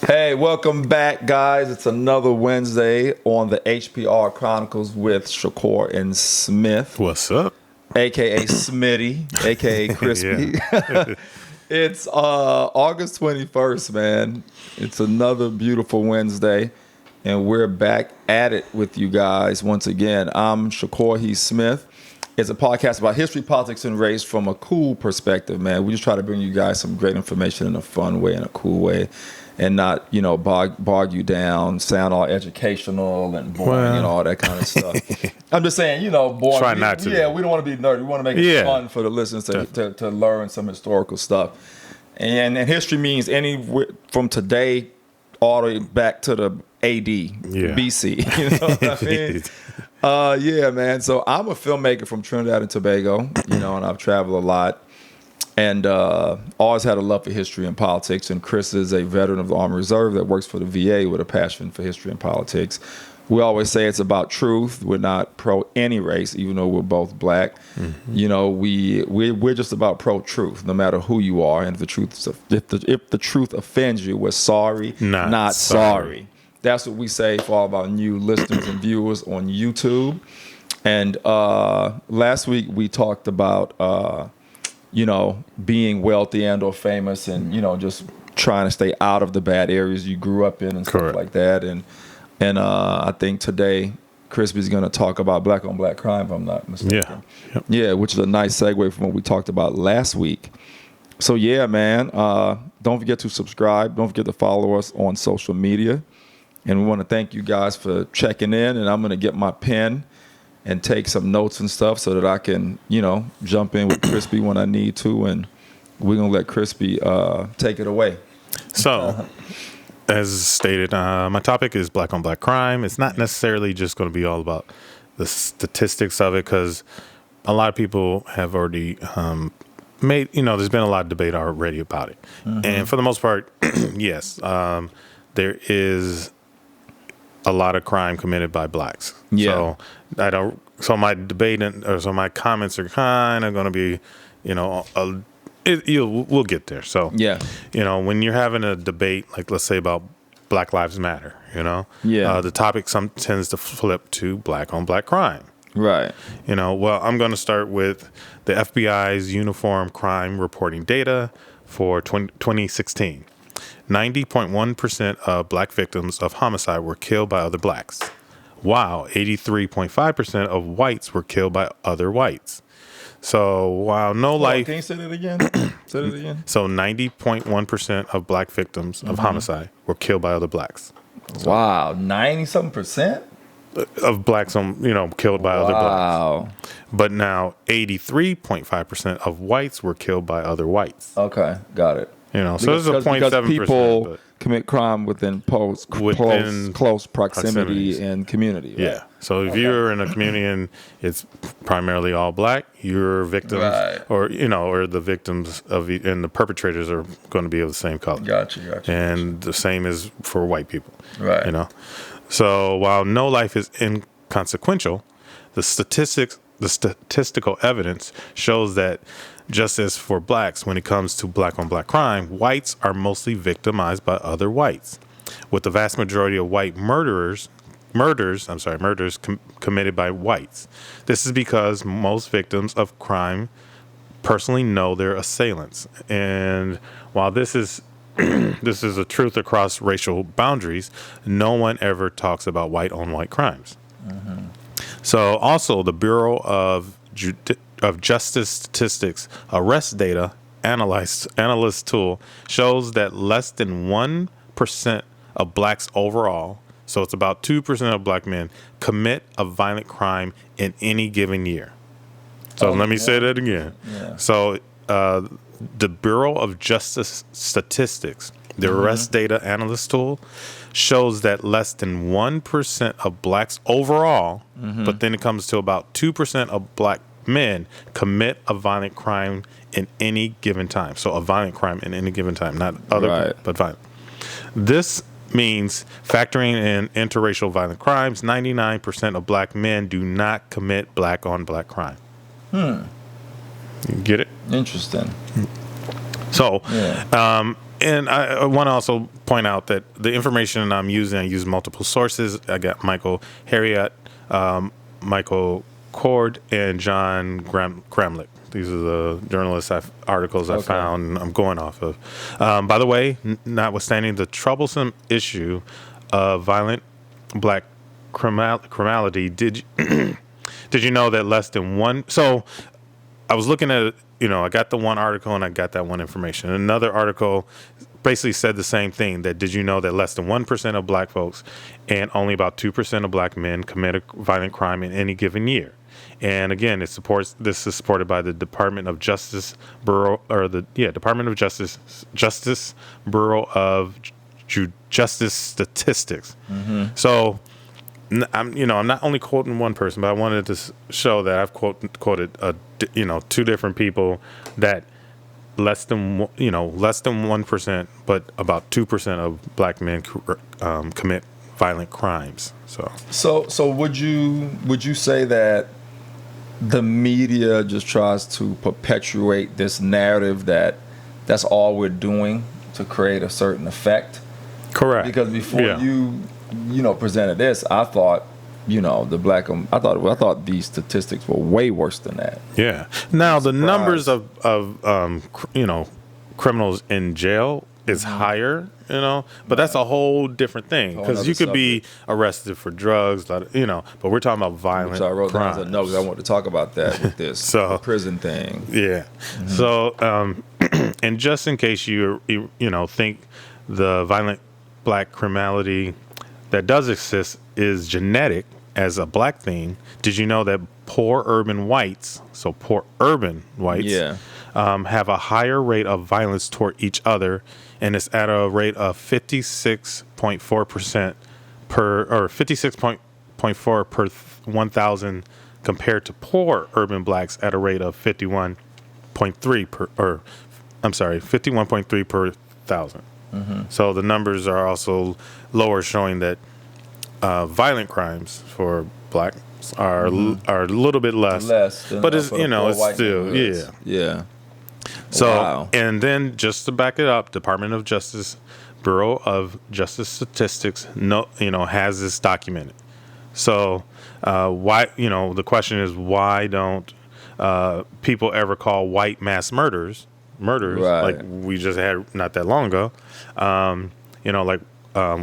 Hey, welcome back, guys. It's another Wednesday on the HPR Chronicles with Shakur and Smith. What's up? A.K.A. Smitty, A.K.A. Crispy. It's August 21st, man. It's another beautiful Wednesday, and we're back at it with you guys once again. I'm Shakur, he's Smith. It's a podcast about history, politics, and race from a cool perspective, man. We just try to bring you guys some great information in a fun way, in a cool way, and not, bog you down, sound all educational and boring and all that kind of stuff. I'm just saying, boring. Try not to. Yeah, we don't want to be nerdy. We want to make it fun for the listeners to learn some historical stuff. And history means from today all the way back to the AD, BC. You know what I mean? Yeah, man. So I'm a filmmaker from Trinidad and Tobago, and I've traveled a lot. And always had a love for history and politics. And Chris is a veteran of the Army Reserve that works for the VA with a passion for history and politics. We always say it's about truth. We're not pro any race, even though we're both black. Mm-hmm. We're just about pro truth, no matter who you are. And if the truth offends you, we're sorry, not sorry. That's what we say for all of our new listeners and viewers on YouTube. And last week we talked about being wealthy and or famous and, just trying to stay out of the bad areas you grew up in and stuff like that. And I think today Crispy's going to talk about black on black crime, if I'm not mistaken. Yeah, which is a nice segue from what we talked about last week. So, yeah, man, don't forget to subscribe. Don't forget to follow us on social media. And we want to thank you guys for checking in. And I'm going to get my pen and take some notes and stuff so that I can, jump in with Crispy when I need to. And we're going to let Crispy take it away. So, as stated, my topic is black on black crime. It's not necessarily just going to be all about the statistics of it, because a lot of people have already there's been a lot of debate already about it. Mm-hmm. And for the most part, yes, there is a lot of crime committed by blacks. Yeah. So my debate so my comments are kind of going to be, we'll get there. So, when you're having a debate, like let's say about Black Lives Matter, the topic tends to flip to black on black crime. Right. Well, I'm going to start with the FBI's uniform crime reporting data for 2016. 90.1% of black victims of homicide were killed by other blacks, while 83.5% of whites were killed by other whites. So while Can you say that again? So 90.1% of black victims of homicide were killed by other blacks. So, wow, 90-something% of blacks, killed by other blacks. But now 83.5% of whites were killed by other whites. Okay, got it. So there's a 0.7%. Because people commit crime within close proximity and community. Right? Yeah. So if you're in a community and it's primarily all black, your victims, or the victims and the perpetrators are going to be of the same color. Gotcha. And the same is for white people. Right. So while no life is inconsequential, the statistical evidence shows that just as for blacks, when it comes to black on black crime, whites are mostly victimized by other whites, with the vast majority of white murders committed by whites. This is because most victims of crime personally know their assailants. And while this is a truth across racial boundaries, no one ever talks about white on white crimes. Mm-hmm. So also the Bureau of Justice Statistics arrest data analyst tool shows that less than 1% of blacks overall, so it's about 2% of black men, commit a violent crime in any given year. So let me say that again. Yeah. So the Bureau of Justice Statistics, the arrest data analyst tool, shows that less than 1% of blacks overall, but then it comes to about 2% of black men commit a violent crime in any given time. So a violent crime in any given time, not other, but violent. This means factoring in interracial violent crimes, 99% of black men do not commit black on black crime. You get it? Interesting. So, And I want to also point out that the information I use multiple sources. I got Michael Harriot, Michael Cord, and John Kramlich. These are the journalist articles I found and I'm going off of. By the way, notwithstanding the troublesome issue of violent black criminality, did you know that less than one... So I was looking at it, I got the one article and I got that one information. Another article basically said the same thing, that did you know that less than 1% of black folks and only about 2% of black men commit a violent crime in any given year. And again, this is supported by the Department of Justice Bureau, or Department of Justice Bureau of Justice Statistics. Mm-hmm. So I'm not only quoting one person, but I wanted to show that I've quoted two different people that less than 1%, but about 2% of black men commit violent crimes. So would you say that the media just tries to perpetuate this narrative that that's all we're doing to create a certain effect? Correct. Because before you presented this, I thought I thought these statistics were way worse than that. Yeah. Now the numbers of criminals in jail is higher, but that's a whole different thing, because you could be arrested for drugs, but we're talking about violent I wrote crimes. down as a note because I want to talk about that with this prison thing. Yeah. Mm-hmm. So, and just in case you think the violent black criminality that does exist is genetic as a black thing, did you know that poor urban whites have a higher rate of violence toward each other, and it's at a rate of 56.4% or 56.4 per 1,000, compared to poor urban blacks at a rate of 51.3 per 1,000. Mm-hmm. So the numbers are also lower, showing that violent crimes for blacks are a little bit less than, but it's it's still yeah. So wow. And then just to back it up, Department of Justice Bureau of Justice Statistics has this documented. So why the question is, why don't people ever call white mass murders right, like we just had not that long ago,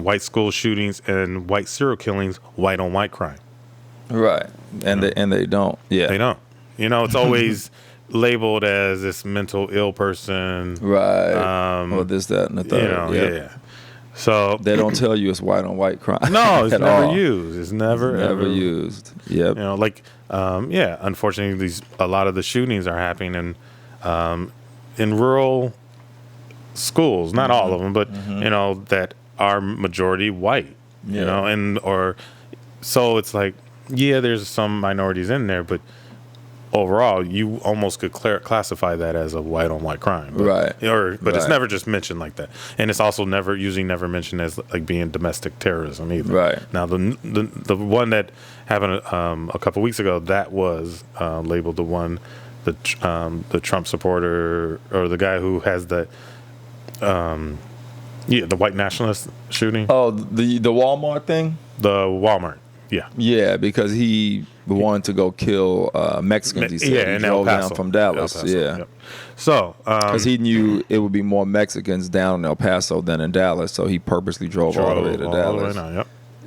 white school shootings and white serial killings, white on white crime. Right. And they don't. Yeah. They don't. It's always labeled as this mental ill person. Right. Or this, that, and the third. Yeah. So they don't tell you it's white on white crime. No, it's never used. It's never ever used. Yep. Unfortunately, a lot of the shootings are happening in rural schools. Not all of them, but that are majority white. So it's like, there's some minorities in there, but overall, you almost could classify that as a white on white crime, right? But it's never just mentioned like that, and it's also usually never mentioned as like being domestic terrorism either. Right. Now the one that happened a couple weeks ago, that was labeled the Trump supporter, or the guy who has the white nationalist shooting. Oh, the Walmart thing. The Walmart. Yeah. Yeah, because he wanted to go kill Mexicans. He said he drove down from Dallas. Yeah. Yep. So, because he knew it would be more Mexicans down in El Paso than in Dallas, so he purposely drove all the way to Dallas,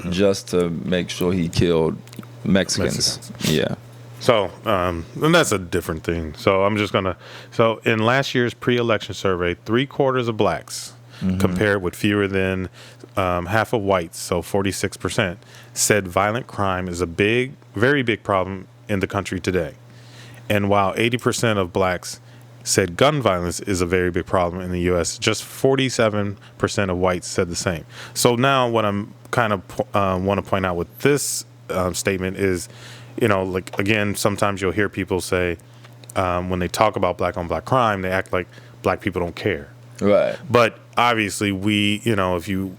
just to make sure he killed Mexicans. Yeah. So, and that's a different thing. So I'm just gonna. So in last year's pre-election survey, 3/4 of blacks, compared with fewer than half of whites, so 46%, said violent crime is a very big problem in the country today. And while 80% of blacks said gun violence is a very big problem in the U.S., just 47% of whites said the same. So now what I'm kind of want to point out with this statement is, again, sometimes you'll hear people say, when they talk about black on black crime, they act like black people don't care. Right. But obviously if you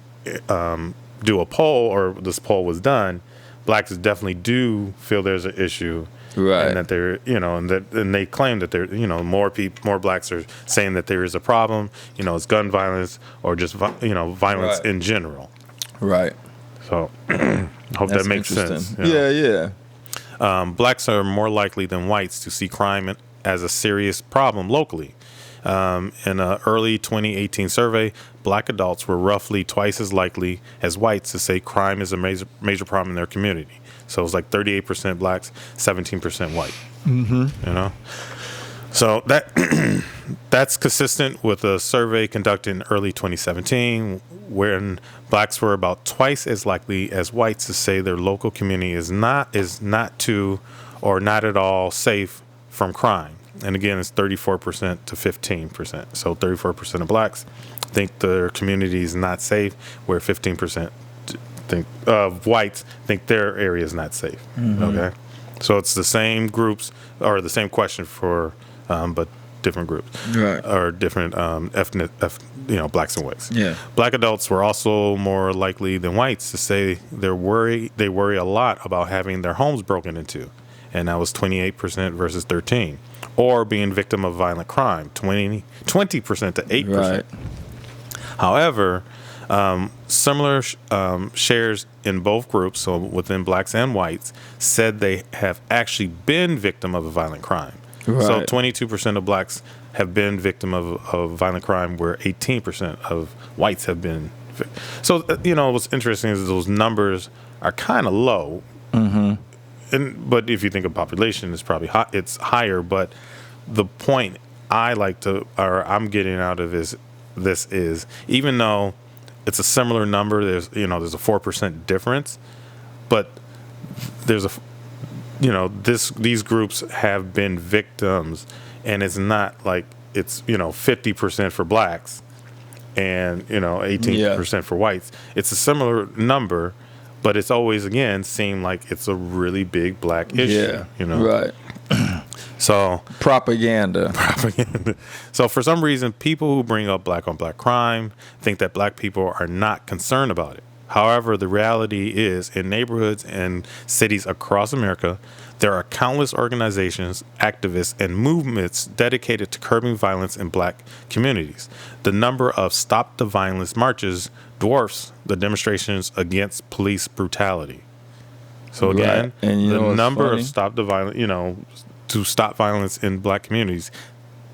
do a poll, or this poll was done, blacks definitely do feel there's an issue Right. And that they're, and they claim that there, more blacks are saying that there is a problem, it's gun violence or just, violence in general. Right. So, hope that makes sense. Yeah. Blacks are more likely than whites to see crime as a serious problem locally. In an early 2018 survey, black adults were roughly twice as likely as whites to say crime is a major problem in their community. So it was like 38% blacks, 17% white. Mm-hmm. So that's consistent with a survey conducted in early 2017, wherein blacks were about twice as likely as whites to say their local community is not too or not at all safe from crime. And again, it's 34% to 15%. So 34% of blacks think their community is not safe, where 15% think of whites think their area is not safe. Mm-hmm. Okay, so it's the same groups or the same question for, but different groups, right? Or different ethnic, blacks and whites. Yeah. Black adults were also more likely than whites to say they worry a lot about having their homes broken into, and that was 28% versus 13%. Or being victim of violent crime, 20% to 8%. Right. However, similar shares in both groups, so within blacks and whites, said they have actually been victim of a violent crime. Right. So 22% of blacks have been victim of violent crime, where 18% of whites have been. So, what's interesting is those numbers are kind of low. Mm-hmm. But if you think of population, it's probably it's higher. But the point I'm getting out of this is even though it's a similar number, there's a 4% difference, but there's these groups have been victims, and it's not like it's 50% for blacks and 18% for whites. It's a similar number. But it's always, again, seemed like it's a really big black issue. Right. So propaganda. So for some reason, people who bring up black on black crime think that black people are not concerned about it. However, the reality is, in neighborhoods and cities across America, there are countless organizations, activists, and movements dedicated to curbing violence in black communities. The number of Stop the Violence marches dwarfs the demonstrations against police brutality. So again, and the number of Stop the Violence, to stop violence in black communities,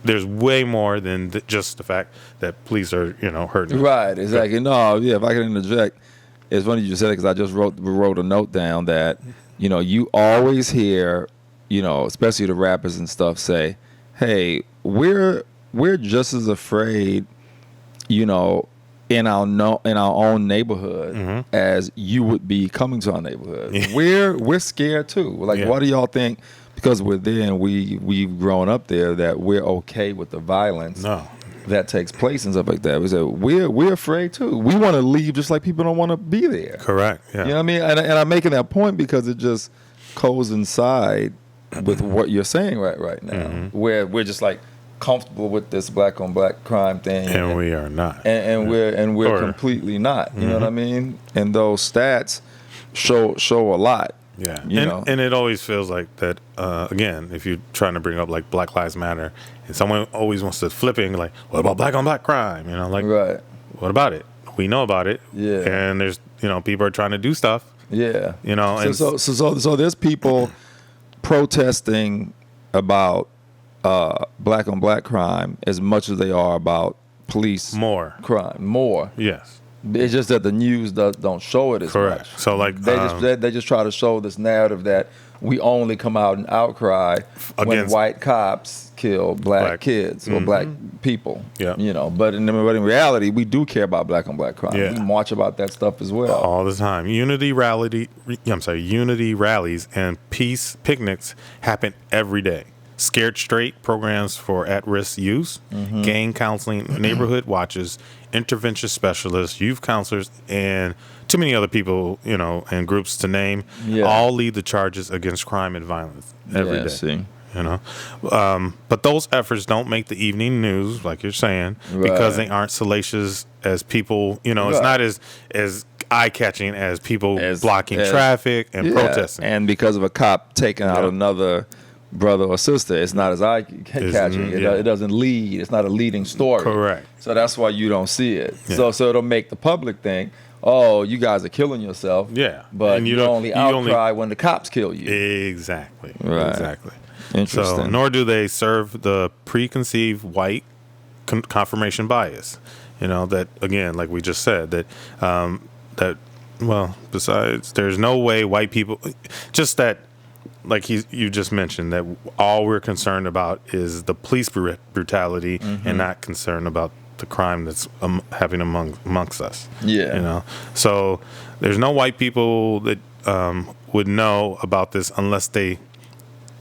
there's way more than just the fact that police are, hurting. Right, exactly. No, yeah, if I can interject, it's funny you said it because I just wrote a note down that, you always hear, especially the rappers and stuff say, hey, we're just as afraid, in our own neighborhood mm-hmm. as you would be coming to our neighborhood. We're scared too. Like, what do y'all think? Because we're there and we've grown up there, that we're okay with the violence that takes place and stuff like that. We said we're afraid too. We want to leave just like people don't want to be there. Correct. Yeah. You know what I mean? And I'm making that point because it just coincides with what you're saying right now, mm-hmm. where we're just like comfortable with this black on black crime thing, and we are not, and we're completely not. You mm-hmm. know what I mean? And those stats show a lot. Yeah, and it always feels like that. Again, if you're trying to bring up like Black Lives Matter, and someone always wants to flip it and like, what about black on black crime? Right. What about it? We know about it. Yeah. And there's people are trying to do stuff. Yeah. And so there's people protesting about black on black crime as much as they are about police crime. More. Yes. It's just that the news don't show it as much. So like they just try to show this narrative that we only come out and outcry when white cops kill black kids or mm-hmm. black people. Yeah. But in reality, we do care about black on black crime. Yeah. We march about that stuff as well all the time. Unity rallies and peace picnics happen every day. Scared Straight programs for at-risk youth, mm-hmm. gang counseling, neighborhood watches, intervention specialists, youth counselors, and too many other people, and groups to name, all lead the charges against crime and violence every day. See. But those efforts don't make the evening news, like you're saying, because they aren't salacious as people. It's not as eye-catching as people blocking traffic and protesting. And because of a cop taking out another brother or sister, it's not as eye-catching. It doesn't lead. It's not a leading story. Correct. So that's why you don't see it. So it'll make the public think, oh, you guys are killing yourself. Yeah. But and you only outcry when the cops kill you. Exactly. Right. Exactly. Interesting. So, nor do they serve the preconceived white confirmation bias. That, again, like we just said, besides, there's no way white people, just that, like you just mentioned, that all we're concerned about is the police brutality and not concerned about the crime that's happening amongst us. Yeah. So there's no white people that would know about this unless they.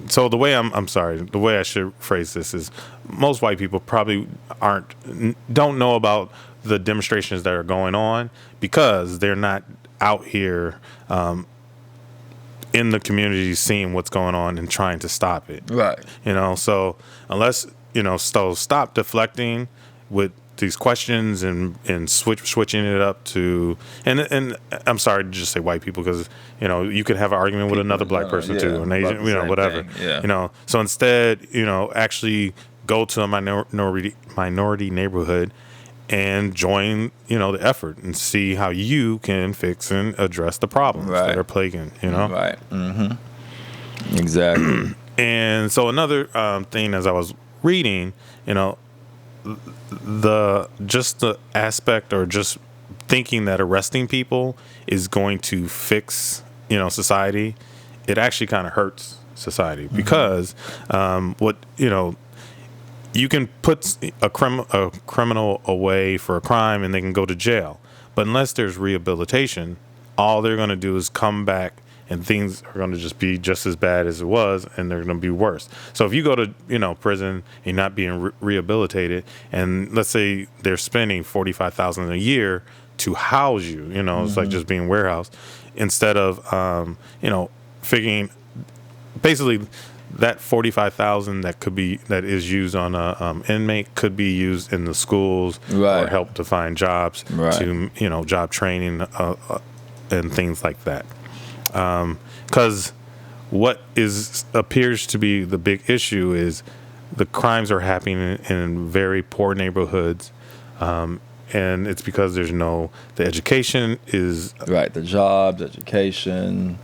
So the way the way I should phrase this is, most white people probably don't know about the demonstrations that are going on because they're not out here in the community seeing what's going on and trying to stop it. Right. So unless, so stop deflecting with these questions and switching it up to, and I'm sorry to just say white people, because you could have an argument with another black person too, an Asian, whatever. So instead, actually go to a minority neighborhood and join the effort and see how you can fix and address the problems that are plaguing. Right. Exactly. And so another thing, as I was reading, the aspect, or just thinking that arresting people is going to fix society, it actually kind of hurts society, because you can put a criminal away for a crime and they can go to jail, but unless there's rehabilitation, all they're going to do is come back and things are going to just be just as bad as it was, and they're going to be worse. So if you go to prison and you're not being rehabilitated, and let's say they're spending $45,000 a year to house you, it's like just being warehoused, instead of figuring basically that $45,000 that is used on a inmate could be used in the schools or help to find jobs, to job training and things like that. Because what appears to be the big issue is the crimes are happening in very poor neighborhoods, and it's because there's the education is the jobs, education,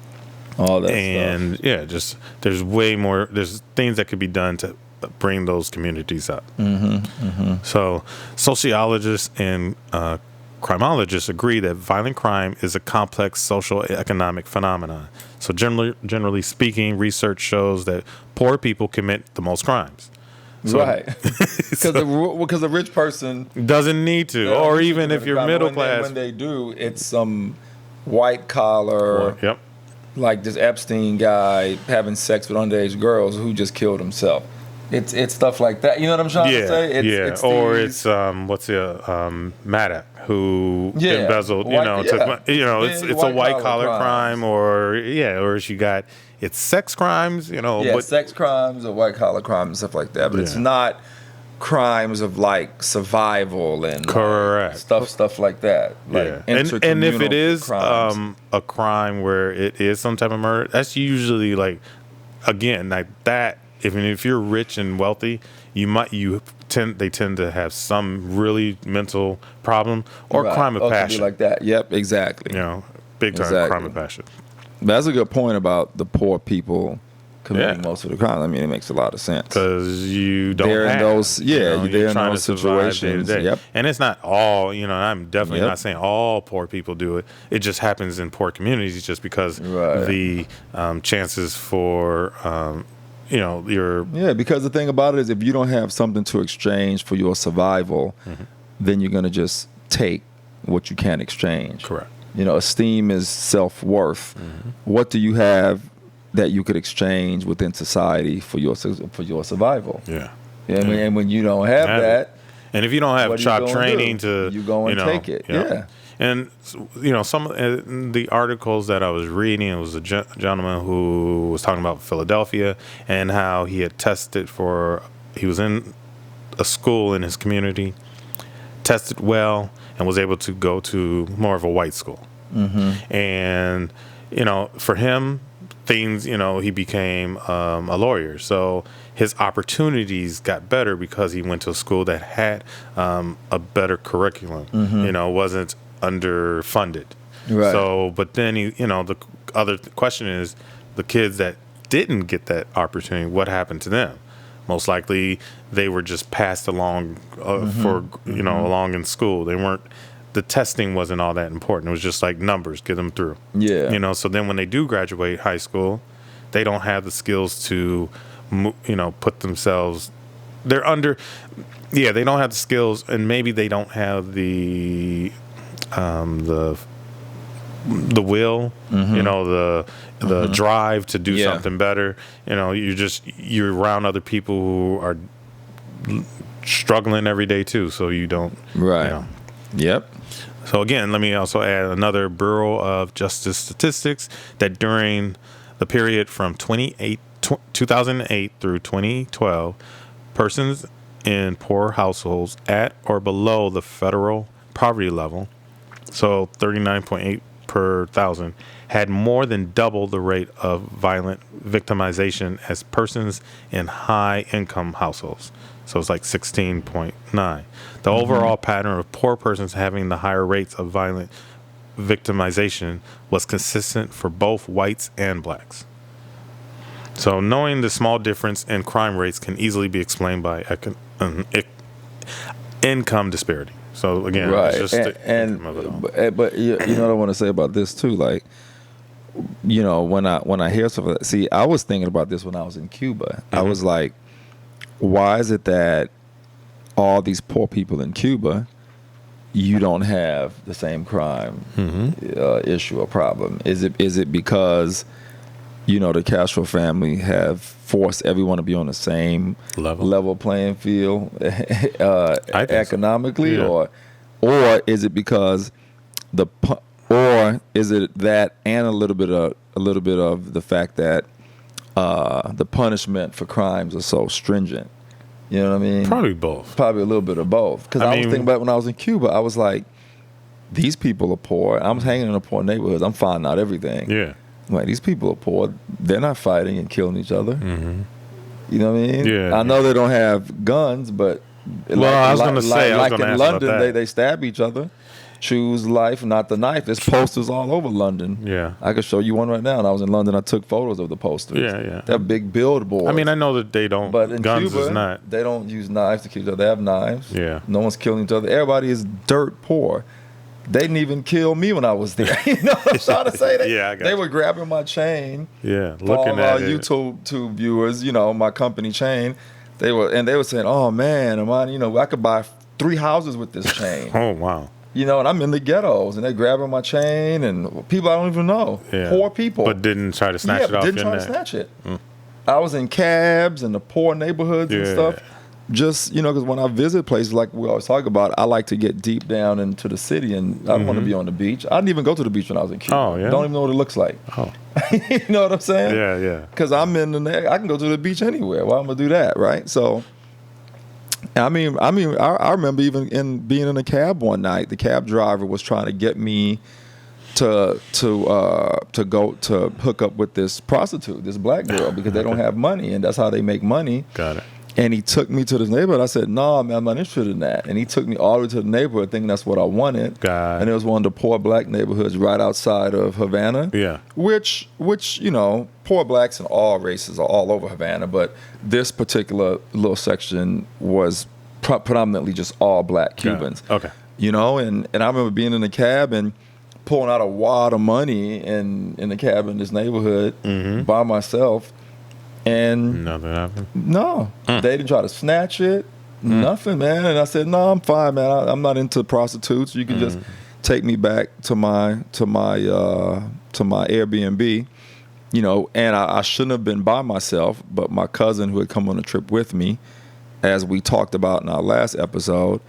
all that stuff. And there's way more. There's things that could be done to bring those communities up. So sociologists and criminologists agree that violent crime is a complex social economic phenomenon. So generally speaking, research shows that poor people commit the most crimes. So, because the rich person doesn't need to, or even if you're middle class. When they do, it's some white collar, like this Epstein guy having sex with underage girls who just killed himself. It's stuff like that. You know what I'm trying to say? It's Maddox who embezzled. It's a white collar crime, or she got sex crimes. But sex crimes or white collar crimes and stuff like that. But it's not crimes of like survival and correct stuff like that. Like and if it is crimes. A crime where it is some type of murder, that's usually like that. If you're rich and wealthy, they tend to have some really mental problem or crime of passion, like that. Yep, exactly. Big time crime of passion. That's a good point about the poor people committing most of the crime. I mean, it makes a lot of sense because you don't they're have in those. They're in trying those to survive situations. day to day. Yep. And it's not all. I'm definitely not saying all poor people do it. It just happens in poor communities, just because the chances for because the thing about it is, if you don't have something to exchange for your survival, then you're going to just take what you can't exchange. Correct. Esteem is self-worth. What do you have that you could exchange within society for your survival? And when you don't have that, and if you don't have job training you go and take it. And some of the articles that I was reading, it was a gentleman who was talking about Philadelphia and how he had he was in a school in his community, tested well, and was able to go to more of a white school. And, for him, things, he became a lawyer. So his opportunities got better because he went to a school that had a better curriculum, wasn't underfunded. Right. So, but then, the other question is the kids that didn't get that opportunity, what happened to them? Most likely they were just passed along along in school. They weren't, the testing wasn't all that important. It was just like numbers, get them through. Yeah. So then when they do graduate high school, they don't have the skills to, put themselves, they don't have the skills, and maybe they don't have the will, the drive to do something better. You're around other people who are struggling every day too, so you don't. Right. Yep. So again, let me also add another Bureau of Justice statistics that during the period from 2008 through 2012, persons in poor households at or below the federal poverty level, so 39.8 per thousand, had more than double the rate of violent victimization as persons in high income households. So it's like 16.9. The overall pattern of poor persons having the higher rates of violent victimization was consistent for both whites and blacks. So knowing the small difference in crime rates can easily be explained by income disparity. So again, right. It's just but you know what I want to say about this too, like, when I hear stuff like that, see, I was thinking about this when I was in Cuba. I was like, why is it that all these poor people in Cuba, you don't have the same crime issue or problem? Is it because the Castro family have forced everyone to be on the same level playing field economically, so. or is it because or is it that and a little bit of the fact that the punishment for crimes are so stringent? You know what I mean? Probably both. Probably a little bit of both. Because I was thinking about when I was in Cuba, I was like, these people are poor. I'm hanging in a poor neighborhood. I'm finding out everything. Yeah. Like, these people are poor. They're not fighting and killing each other. You know what I mean? Yeah. I know they don't have guns, but I was going to say, like in ask London, about that. they stab each other. Choose life, not the knife. There's posters all over London. Yeah. I could show you one right now. When I was in London, I took photos of the posters. Yeah. They're big billboards. I mean, I know that they don't, but in guns Cuba, is not. they don't use knives to kill each other. They have knives. Yeah. No one's killing each other. Everybody is dirt poor. They didn't even kill me when I was there. You know what I'm trying to say? I got they you. were grabbing my chain. Yeah, For looking all at our it. YouTube viewers, my company chain. They were saying, "Oh man, Imani, I could buy 3 houses with this chain." Oh wow. And I'm in the ghettos, and they're grabbing my chain, and people I don't even know, poor people, but didn't try to snatch it off didn't your try neck. to snatch it. I was in cabs in the poor neighborhoods and stuff. Just because when I visit places like we always talk about, I like to get deep down into the city, and I don't want to be on the beach. I didn't even go to the beach when I was in Cuba. Oh, yeah? Don't even know what it looks like. Oh. You know what I'm saying? Yeah. Because I'm I can go to the beach anywhere. Why am I gonna do that, right? So, I remember even being in a cab one night. The cab driver was trying to get me to go to hook up with this prostitute, this black girl, because they don't have money, and that's how they make money. Got it. And he took me to this neighborhood. I said, "No, man, I'm not interested in that." And he took me all the way to the neighborhood, thinking that's what I wanted. And it was one of the poor black neighborhoods right outside of Havana. Yeah. Which poor blacks in all races are all over Havana, but this particular little section was predominantly just all black Cubans. Okay. And I remember being in the cab and pulling out a wad of money in the cab in this neighborhood by myself. And nothing happened. No, they didn't try to snatch it. Nothing, man. And I said, "No, I'm fine, man. I'm not into prostitutes. You can just take me back to my Airbnb." And I shouldn't have been by myself, but my cousin who had come on a trip with me, as we talked about in our last episode,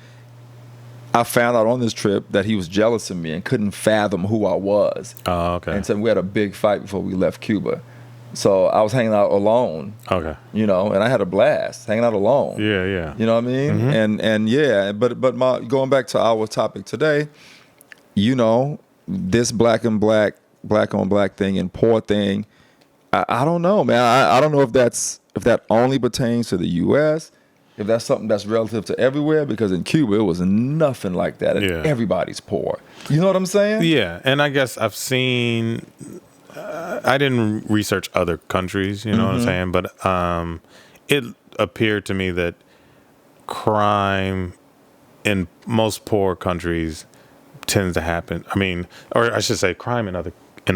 I found out on this trip that he was jealous of me and couldn't fathom who I was. Oh, okay. And so we had a big fight before we left Cuba. So I was hanging out alone. Okay. And I had a blast hanging out alone. Yeah. You know what I mean? And but going back to our topic today, this black on black thing and poor thing, I don't know, man. I don't know if that only pertains to the U.S., if that's something that's relative to everywhere, because in Cuba it was nothing like that. And everybody's poor. You know what I'm saying? Yeah, and I guess I've seen. I didn't research other countries. You know what I'm saying, but it appeared to me that crime in most poor countries tends to happen. I mean, or I should say, crime in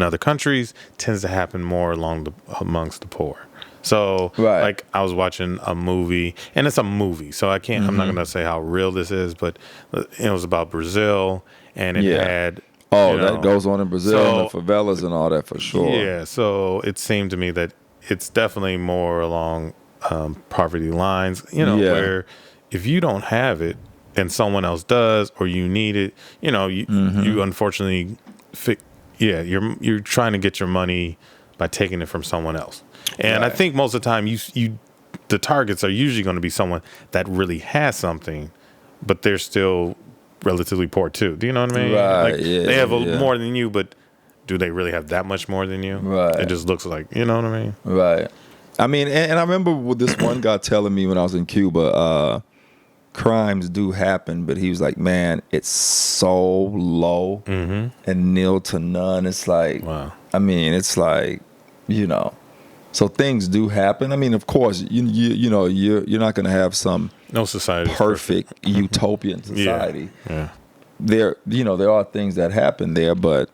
other countries tends to happen more amongst the poor. So, like, I was watching a movie, and it's a movie, so I can't. I'm not going to say how real this is, but it was about Brazil, and it had. Oh, that goes on in Brazil, and the favelas and all that for sure. Yeah, so it seemed to me that it's definitely more along poverty lines. Where if you don't have it and someone else does, or you need it, you unfortunately, you're trying to get your money by taking it from someone else. And I think most of the time, the targets are usually going to be someone that really has something, but they're still relatively poor too. Do you know what I mean? Right. They have more than you, but do they really have that much more than you? Right. It just looks like, you know what I mean? Right. I mean, and I remember with this one guy telling me when I was in Cuba, crimes do happen, but he was like, man, it's so low and nil to none. It's like, wow. I mean, it's like, so things do happen. I mean, of course, you're not going to have some society perfect utopian society. Yeah. There are things that happen there, but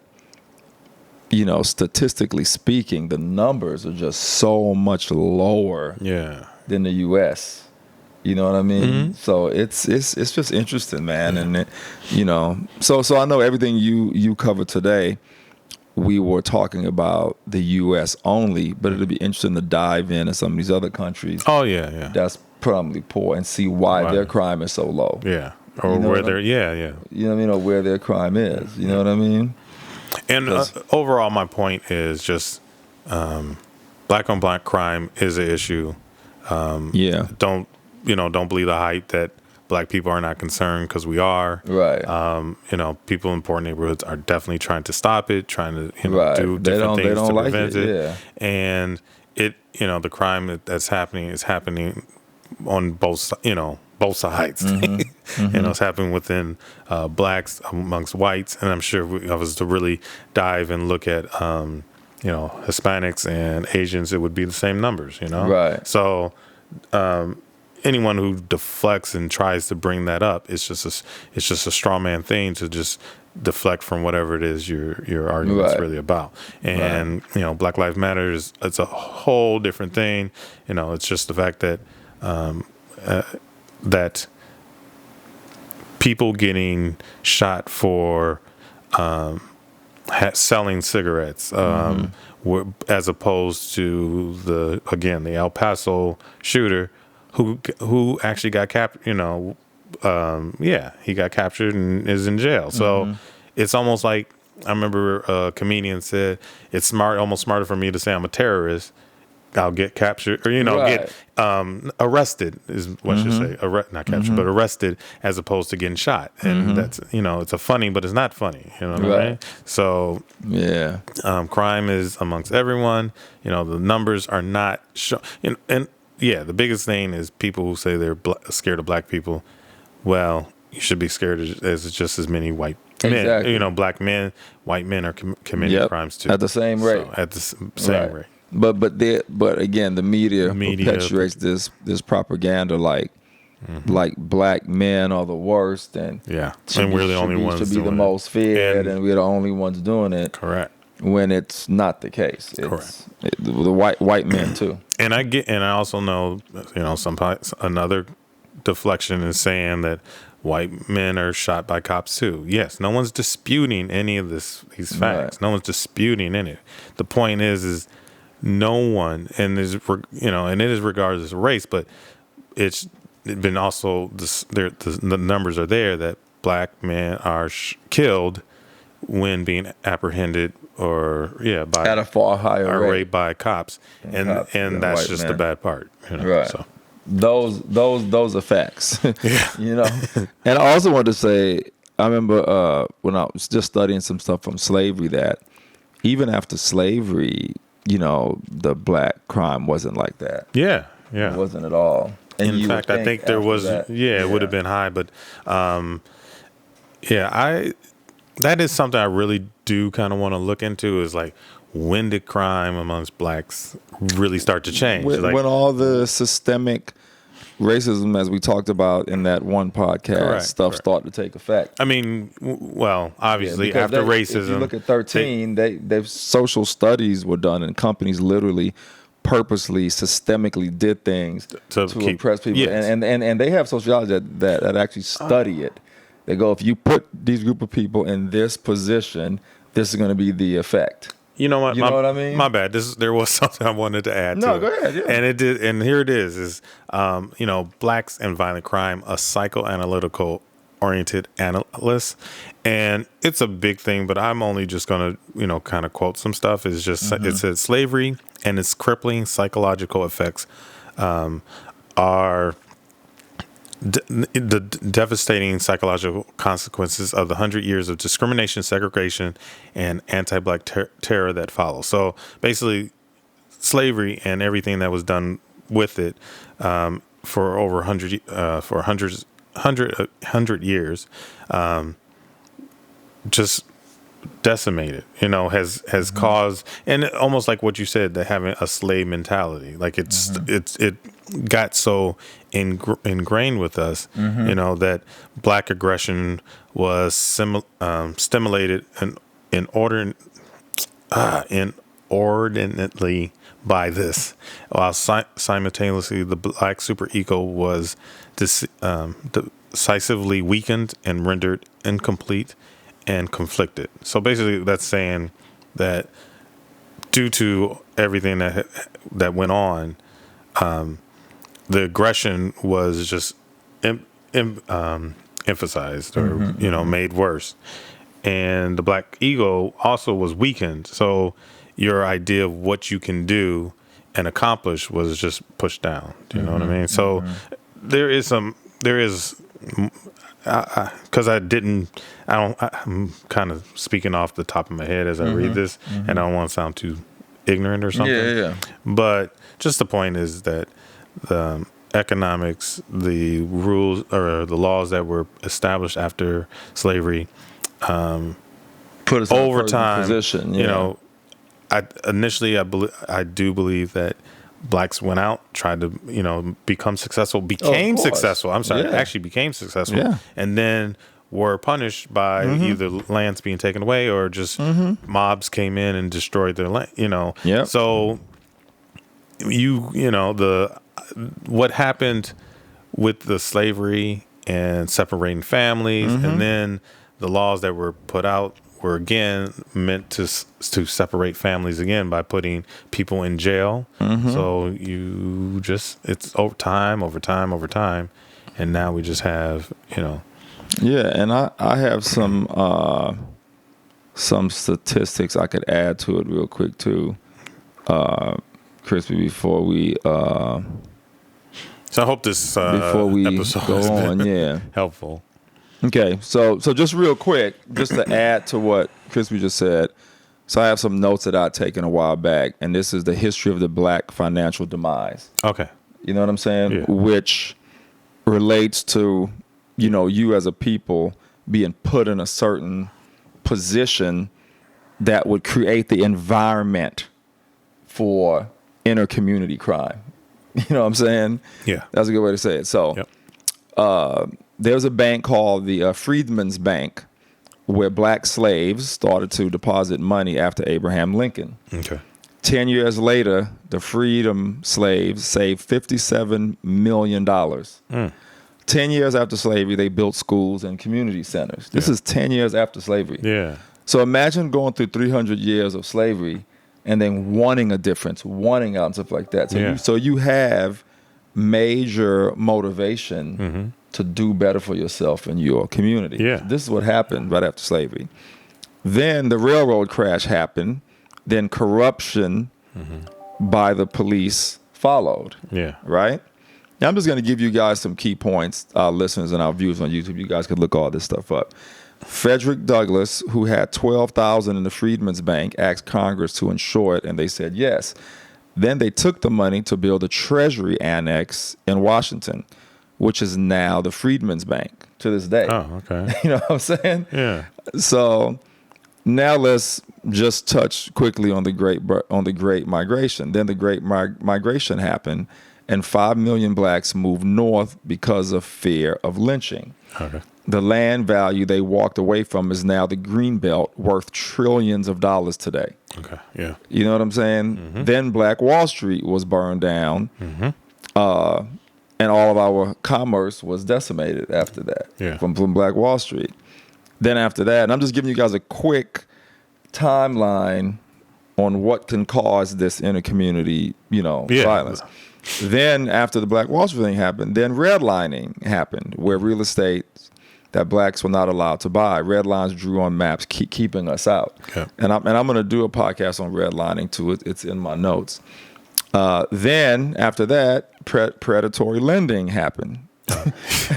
statistically speaking, the numbers are just so much lower than the U.S. You know what I mean? So it's just interesting, man. And so I know everything you covered today. We were talking about the U.S. only, but it'll be interesting to dive into some of these other countries. Oh yeah. That's probably poor, and see why their crime is so low. Yeah, or where they're You know what I mean, or where their crime is. You know what I mean? And overall, my point is just black on black crime is an issue. Don't believe the hype that black people are not concerned, because we are. Right. People in poor neighborhoods are definitely trying to stop it, trying to do different things to prevent it. Yeah. And the crime that's happening is happening on both sides. It's happening within blacks amongst whites, and I'm sure if I was to really dive and look at Hispanics and Asians, it would be the same numbers. Right. So anyone who deflects and tries to bring that up, it's just a straw man thing to just deflect from whatever it is your argument's really about. And Black Lives Matter it's a whole different thing. It's just the fact that that people getting shot for selling cigarettes, as opposed to the El Paso shooter who actually got captured. He got captured and is in jail. So it's almost like, I remember a comedian said, it's almost smarter for me to say I'm a terrorist. I'll get captured, or get arrested is what I should say. Not captured, but arrested, as opposed to getting shot. And that's it's a funny, but it's not funny. You know what I mean? So crime is amongst everyone. The numbers are not the biggest thing is people who say they're scared of black people. Well, you should be scared as just as many white men. Exactly. Black men, white men are committing crimes too at the same rate. So, at the same rate. But again, the media perpetuates this propaganda like black men are the worst, and and we're the only ones to be the most feared, and we're the only ones doing it. Correct. When it's not the case. It's the white men too. And I also know another deflection is saying that white men are shot by cops too. Yes, no one's disputing any of these facts. Right. No one's disputing any. The point is no one, and and it is regardless of race, but it's been also the numbers are there that black men are killed when being apprehended by at a far higher rate, raped by cops, and that's just the bad part. Right. So. Those are facts. And I also want to say, I remember when I was just studying some stuff from slavery that even after slavery, the black crime wasn't like that. Yeah. It wasn't at all. And in fact, I think there was, it would have been high, but that is something I really do kind of want to look into is like, when did crime amongst blacks really start to change? When all the systemic racism, as we talked about in that one podcast, started to take effect. I mean, well, obviously after racism. If you look at 13, they social studies were done, and companies literally purposely, systemically did things to oppress people. Yes. And they have sociology that actually study it. They go, if you put these group of people in this position, this is going to be the effect. You know what? You know what I mean? My bad. There was something I wanted to add. No, go ahead. Yeah. And it did. And here it is Blacks and Violent Crime, a psychoanalytical oriented analyst. And it's a big thing, but I'm only just going to, kind of quote some stuff. It's just, it says slavery and its crippling psychological effects are the devastating psychological consequences of the 100 years of discrimination, segregation, and anti-black terror that follow. So basically, slavery and everything that was done with it for over 100 years, just decimated. Has caused, and almost like what you said, that having a slave mentality, like it got so ingrained with us, that black aggression was stimulated inordinately by this, while simultaneously the black superego was decisively weakened and rendered incomplete and conflicted. So basically, that's saying that due to everything that went on, the aggression was just emphasized or made worse, and the black ego also was weakened. So your idea of what you can do and accomplish was just pushed down. Do you know what I mean? So there is because I'm kind of speaking off the top of my head as I read this, and I don't want to sound too ignorant or something. Yeah. But just the point is that the economics, the rules or the laws that were established after slavery, put us over time, position. Yeah. I do believe that blacks went out, tried to, become successful, became successful. Actually became successful. Yeah. And then were punished by either lands being taken away or just mobs came in and destroyed their land, Yep. So what happened with the slavery and separating families, and then the laws that were put out were again meant to separate families again by putting people in jail. So it's over time, and now we just have Yeah, and I have some statistics I could add to it real quick too, Crispy, before we. So I hope this before we episode go has on, been helpful. Okay, so just real quick, just to add to what Crispy just said. So I have some notes that I'd taken a while back, and this is the history of the black financial demise. Okay. You know what I'm saying? Yeah. Which relates to, you as a people being put in a certain position that would create the environment for inter-community crime. You know what I'm saying? Yeah. That's a good way to say it. So there's a bank called the Freedmen's Bank where black slaves started to deposit money after Abraham Lincoln. Okay. 10 years later, the freedom slaves saved $57 million. 10 years after slavery, they built schools and community centers. This is 10 years after slavery. Yeah. So imagine going through 300 years of slavery and then wanting a difference, wanting out and stuff like that. So you have major motivation to do better for yourself and your community. Yeah. This is what happened right after slavery. Then the railroad crash happened. Then corruption by the police followed. Yeah. Right? I'm just going to give you guys some key points, our listeners and our viewers on YouTube. You guys could look all this stuff up. Frederick Douglass, who had $12,000 in the Freedmen's Bank, asked Congress to insure it, and they said yes. Then they took the money to build a Treasury Annex in Washington, which is now the Freedmen's Bank to this day. Oh, okay. You know what I'm saying? Yeah. So now let's just touch quickly on the Great Migration. Then the Great Migration happened, and 5 million blacks moved north because of fear of lynching. Okay. The land value they walked away from is now the green belt, worth trillions of dollars today. Okay, yeah. You know what I'm saying? Mm-hmm. Then Black Wall Street was burned down, and all of our commerce was decimated after that from Black Wall Street. Then after that, and I'm just giving you guys a quick timeline on what can cause this intercommunity, violence. Then after the Black Wall Street thing happened, then redlining happened, where real estate that blacks were not allowed to buy. Red lines drew on maps, keeping us out. Okay. And I'm going to do a podcast on redlining too. It's in my notes. Then after that, predatory lending happened.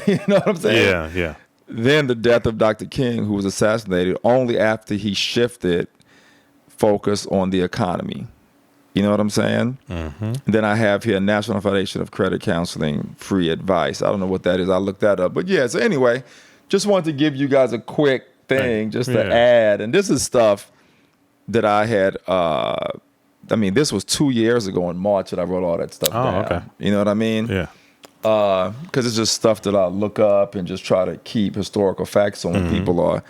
You know what I'm saying? Yeah, yeah. Then the death of Dr. King, who was assassinated only after he shifted focus on the economy. You know what I'm saying? Mm-hmm. Then I have here National Foundation of Credit Counseling free advice. I don't know what that is. I'll look that up. But yeah, so anyway, just wanted to give you guys a quick thing just to add. And this is stuff that I had, this was 2 years ago in March that I wrote all that stuff down. Okay. You know what I mean? Yeah. Because it's just stuff that I look up and just try to keep historical facts on when people are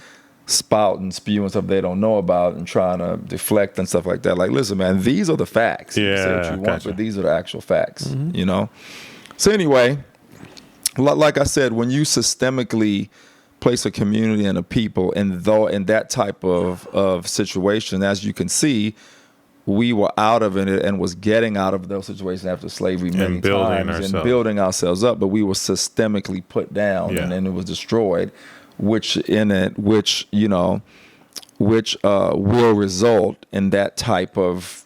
spouting, spewing stuff they don't know about and trying to deflect and stuff like that. Like, listen, man, these are the facts. Yeah, you say what you want, but these are the actual facts, you know? So anyway, like I said, when you systemically place a community and a people in that type of situation, as you can see, we were out of it and was getting out of those situations after slavery many times and building ourselves up, but we were systemically put down and then it was destroyed, which will result in that type of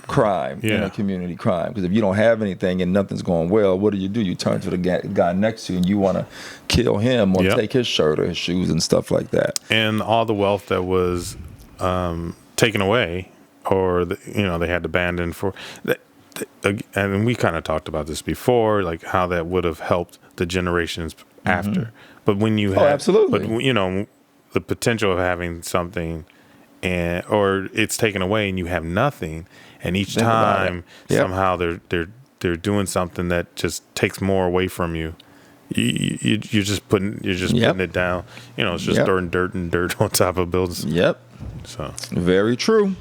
crime, community crime. Because if you don't have anything and nothing's going well, what do? You turn to the guy next to you and you want to kill him or take his shirt or his shoes and stuff like that. And all the wealth that was taken away, or they had to abandon for. And we kind of talked about this before, like how that would have helped the generations after. But when you have, absolutely. But the potential of having something, or it's taken away and you have nothing, and each time somehow they're doing something that just takes more away from you. You're just putting it down. It's just throwing dirt on top of buildings. Yep. So very true.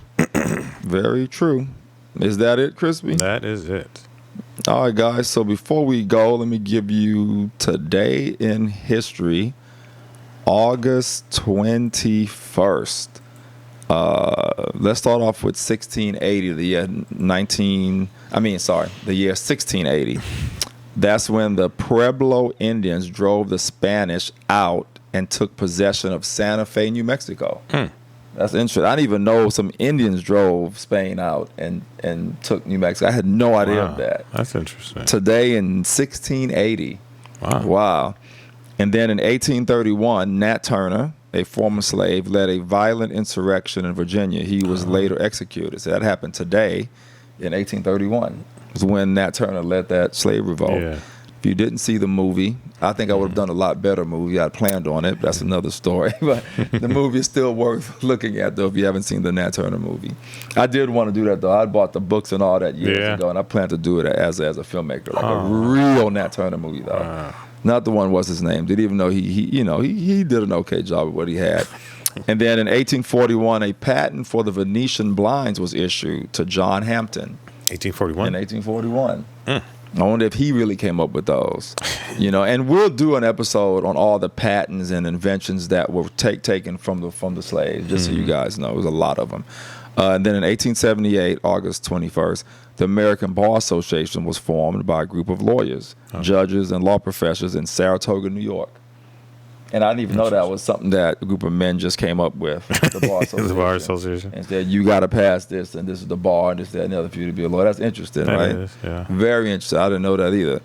Very true. Is that it, Crispy? That is it. All right, guys. So before we go, let me give you today in history, August 21st. Let's start off with 1680, the year 1680. That's when the Pueblo Indians drove the Spanish out and took possession of Santa Fe, New Mexico. That's interesting. I didn't even know some Indians drove Spain out and took New Mexico. I had no idea of that. That's interesting. Today in 1680. Wow. And then in 1831, Nat Turner, a former slave, led a violent insurrection in Virginia. He was later executed. So that happened today in 1831. It was when Nat Turner led that slave revolt. Yeah. If you didn't see the movie, I think I would have done a lot better movie. I planned on it. That's another story. But the movie is still worth looking at, though, if you haven't seen the Nat Turner movie. I did want to do that, though. I bought the books and all that years ago, and I plan to do it as a filmmaker, like a real Nat Turner movie, though. Not the one, what's his name? Didn't even know he did an okay job of what he had. And then in 1841, a patent for the Venetian blinds was issued to John Hampton. 1841? In 1841. I wonder if he really came up with those, and we'll do an episode on all the patents and inventions that were taken from the slaves, just so you guys know. It was a lot of them. And then in 1878, August 21st, the American Bar Association was formed by a group of lawyers, judges, and law professors in Saratoga, New York. And I didn't even know that was something that a group of men just came up with, the Bar Association. The Bar Association. And said, you got to pass this, and this is the bar, and this, that, and the other for you to be a lawyer. That's interesting, right? Is, yeah. Very interesting. I didn't know that either.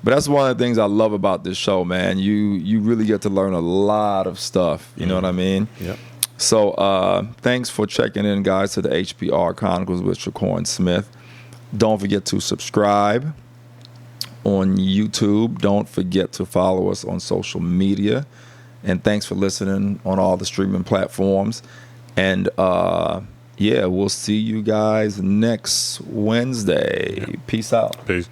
But that's one of the things I love about this show, man. You really get to learn a lot of stuff. You know what I mean? Yep. So thanks for checking in, guys, to the HPR Chronicles with Shakur and Smith. Don't forget to subscribe on YouTube. Don't forget to follow us on social media. And thanks for listening on all the streaming platforms. And we'll see you guys next Wednesday. Yeah. Peace out. Peace.